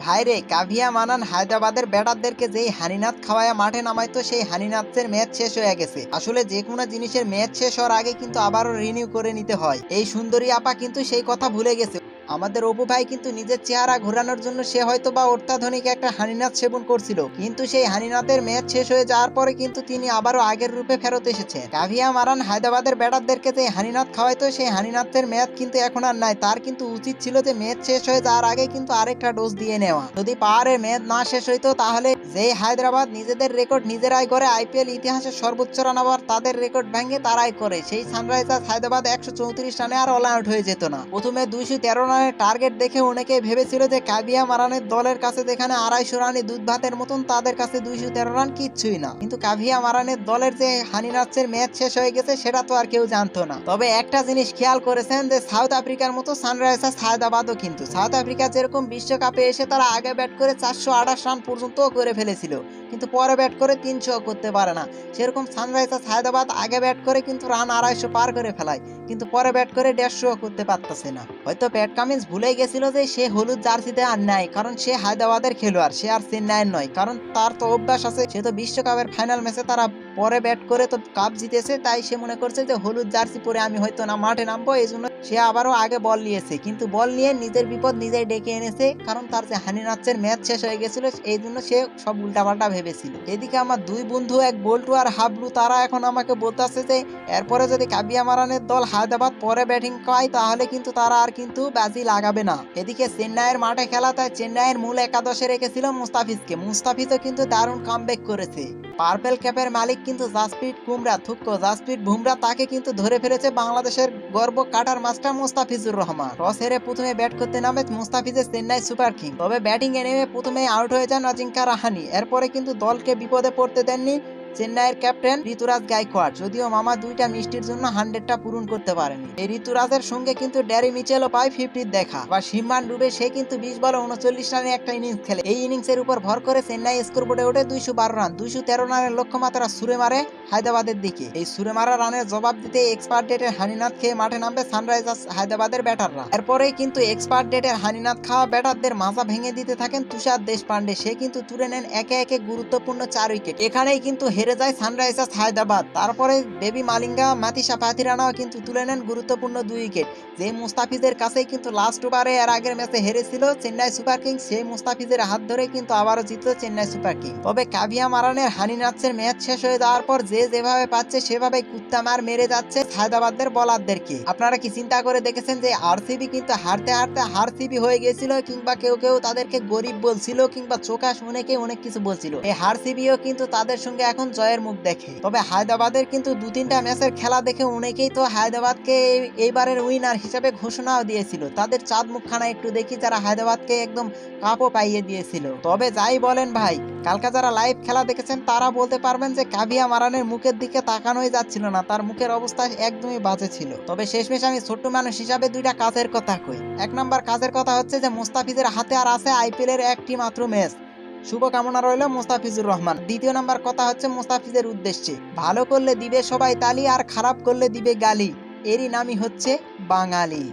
ভাইরে কাভিয়া মানান হায়দ্রাবাদের ব্যাটারদেরকে যেই হানিনাত খাওয়ায়া মাঠে নামাইতো সেই হানিনাথের ম্যাচ শেষ হয়ে গেছে। আসলে যে কোনো জিনিসের ম্যাচ শেষ হওয়ার আগে কিন্তু আবারও রিনিউ করে নিতে হয়। এই সুন্দরী আপা কিন্তু সেই কথা ভুলে গেছে। আমাদের অপু ভাই কিন্তু নিজের চেহারা ঘোরানোর জন্য সে হয়তো বা অত্যাধুনিক একটা হানিনাথ সেবন করছিল, কিন্তু সেই হানিনাথের ম্যাচ শেষ হয়ে যাওয়ার পরে কিন্তু তিনি আবারও আগের রূপে ফেরত এসেছেন। কাভিয়া মারান হায়দ্রাবাদের ব্যাটারদেরকে যে হানিনাথ খাওয়াইতো সেই হানিনাথের ম্যাচ কিন্তু এখন আর নাই। তার কিন্তু উচিত ছিল যে ম্যাচ শেষ হয়ে যাওয়ার আগে কিন্তু আরেকটা ডোজ দিয়ে নেওয়া। যদি পাওয়ারের ম্যাচ না শেষ হইতো তাহলে যেই হায়দ্রাবাদ নিজেদের রেকর্ড নিজেরাই করে আইপিএল ইতিহাসে সর্বোচ্চ রান আবার তাদের রেকর্ড ভেঙে তারাই করে, সেই সানরাইজার্স হায়দ্রাবাদ 134 রানে আর অল আউট হয়ে যেত না। প্রথমে 213 রানের টার্গেট দেখে অনেকে ভেবেছিল যে কাভিয়া মারানের দলের কাছে যেখানে 250 রানই দুধ ভাতের মতন, তাদের কাছে 213 রান কিচ্ছুই না। কিন্তু কাভিয়া মারানের দলের যে হানিনাথের ম্যাচ শেষ হয়ে গেছে সেটা তো আর কেউ জানতো না। তবে একটা জিনিস খেয়াল করেছেন যে সাউথ আফ্রিকার মতো সানরাইজার্স হায়দ্রাবাদও কিন্তু সাউথ আফ্রিকা যেরকম বিশ্বকাপে এসে তারা আগে ব্যাট করে 428 রান পর্যন্ত করে ফেলেছিল, কিন্তু পরে ব্যাট করে 300 করতে পারে না, সেরকম সানরাইজার্স হায়দ্রাবাদ আগে ব্যাট করে কিন্তু রান 250 পার করে ফেলায়, কিন্তু পরে ব্যাট করে 150 করতে পারতেছে না। হয়তো প্যাট কামিন্স ভুলে গেছিল যে সে হলুদ জার্সিতে আর নাই, কারণ সে হায়দ্রাবাদের খেলোয়াড়, সে আর চেন্নাইয়ের নয়। কারণ তার তো অভ্যাস আছে, সে তো বিশ্বকাপের ফাইনাল ম্যাচে তারা পরে ব্যাট করে তো কাপ জিতেছে, তাই সে মনে করছে যে হলুদ জার্সি পরে আমি হয়তো না মাঠে নামবো, এই জন্য সে আবারও আগে বল নিয়েছে, কিন্তু বল নিয়ে নিজের বিপদ নিজেই ডেকে এনেছে। কারণ তার যে হানিনাথের ম্যাচ শেষ হয়ে গেছিল এই জন্য সে সব উল্টাপাল্টা ভেবেছিল। এদিকে আমার দুই বন্ধু, এক বল্টু আর হাবলু, তারা এখন আমাকে বলতেছে যে এরপরে যদি কাভিয়া মারানের দল হায়দ্রাবাদ পরে ব্যাটিং পায় তাহলে কিন্তু তারা আর কিন্তু বাজি লাগাবে না। এদিকে চেন্নাইয়ের মাঠে খেলা, তাই চেন্নাইয়ের মূল একাদশে রেখেছিল মুস্তাফিজকে। মুস্তাফিজও কিন্তু দারুণ কামব্যাক করেছে। পার্পেল ক্যাপের মালিক কিন্তু জাসপ্রীত বুমরা তাকে কিন্তু ধরে ফেলেছে বাংলাদেশের গর্ব cutter master Mustafizur Rahman. Toss হেরে প্রথমে ব্যাট করতে নামে মুস্তাফিজের চেন্নাই সুপার কিং, তবে ব্যাটিং এ নেমে প্রথমে আউট হয়ে যান অজিঙ্কা রাহানে। এরপরে কিন্তু দলকে বিপদে পড়তে দেননি চেন্নাইয়ের ক্যাপ্টেন ঋতুরাজ গায়কোয়াড়, যদিও মামা দুইটা মিষ্টির জন্য 100টা পূরণ করতে পারেনি। এই ঋতুরাজের সঙ্গে কিন্তু ড্যারি মিচেলও পায় 50 দেখা। বা সিম্মান ডুবে সে কিন্তু 20 বলে 39 রানে একটা ইনিংস খেলে। এই ইনিংসের উপর ভর করে চেন্নাই স্কোরবোর্ডে ওঠে 212 রান। 213 রানের লক্ষ্যমাত্রা ছুড়ে মারে হায়দ্রাবাদের দিকে। এই ছুড়ে মারা রানের জবাব দিতে এক্সপার্ট ডেটের হানিনাথ খেয়ে মাঠে নামবে সানরাইজার্স হায়দ্রাবাদের ব্যাটাররা। এরপরেই কিন্তু এক্সপার্ট ডেটের হানিনাথ খাওয়া ব্যাটারদের মাজা ভেঙে দিতে থাকেন তুষার দেশপান্ডে। সে কিন্তু তুলে নেন একে একে গুরুত্বপূর্ণ 4 উইকেট। এখানেই কিন্তু হেরে যায় সানরাইজার্স হায়দ্রাবাদ। তারপরে বেবি মালিঙ্গা, মাতিসা পাথিরানাও কিন্তু তুলে নেন গুরুত্বপূর্ণ 2 উইকেট। যে মুস্তাফিজের কাছেই কিন্তু লাস্ট ওভারে এর আগের ম্যাচে হেরেছিল চেন্নাই সুপার কিংস, সেই মুস্তাফিজের হাত ধরে কিন্তু আবারও জিতল চেন্নাই সুপার কিংস। তবে কাভিয়া মারানের হানিনাথের ম্যাচ শেষ হয়ে যাওয়ার পর যে যেভাবে পাচ্ছে সেভাবে কুত্তা মার মেরে যাচ্ছে হায়দ্রাবাদের বলারদেরকে। আপনারা কি চিন্তা করে দেখেছেন যে আরসিবি কিন্তু হারতে হারতে হারসিবি হয়ে গেছিল, কিংবা কেউ কেউ তাদেরকে গরিব বলছিল, কিংবা চোখা অনেকে অনেক কিছু বলছিল। এই হারসিবিও কিন্তু তাদের সঙ্গে এখন জয়ের মুখ দেখে। তবে হায়দ্রাবাদের কিন্তু 2-3টা ম্যাচের খেলা দেখে অনেকেই তো হায়দ্রাবাদকে এইবারের উইনার হিসেবে ঘোষণাও দিয়েছিল। তাদের চাঁদ মুখখানা একটু দেখি, যারা হায়দ্রাবাদকে একদম কাপও পাইয়ে দিয়েছিল। তবে যাই বলেন ভাই, কালকে যারা লাইভ খেলা দেখেছেন তারা বলতে পারবেন যে কাভিয়া মারানের মুখের দিকে তাকানোই যাচ্ছিল না, তার মুখের অবস্থা একদমই বাজে ছিল। তবে শেষমেশ আমি ছোট্ট মানুষ হিসাবে দুইটা কাজের কথা কই। 1 নাম্বার কাজের কথা হচ্ছে যে মুস্তাফিজের হাতে আর আছে আইপিএল এর একটি মাত্র ম্যাচ, শুভকামনা রইল মুস্তাফিজুর রহমান। 2য় নাম্বার কথা হচ্ছে মুস্তাফিজের উদ্দেশ্যে, ভালো করলে দিবে সবাই তালি আর খারাপ করলে দিবে গালি, এরই নামই হচ্ছে বাঙালি।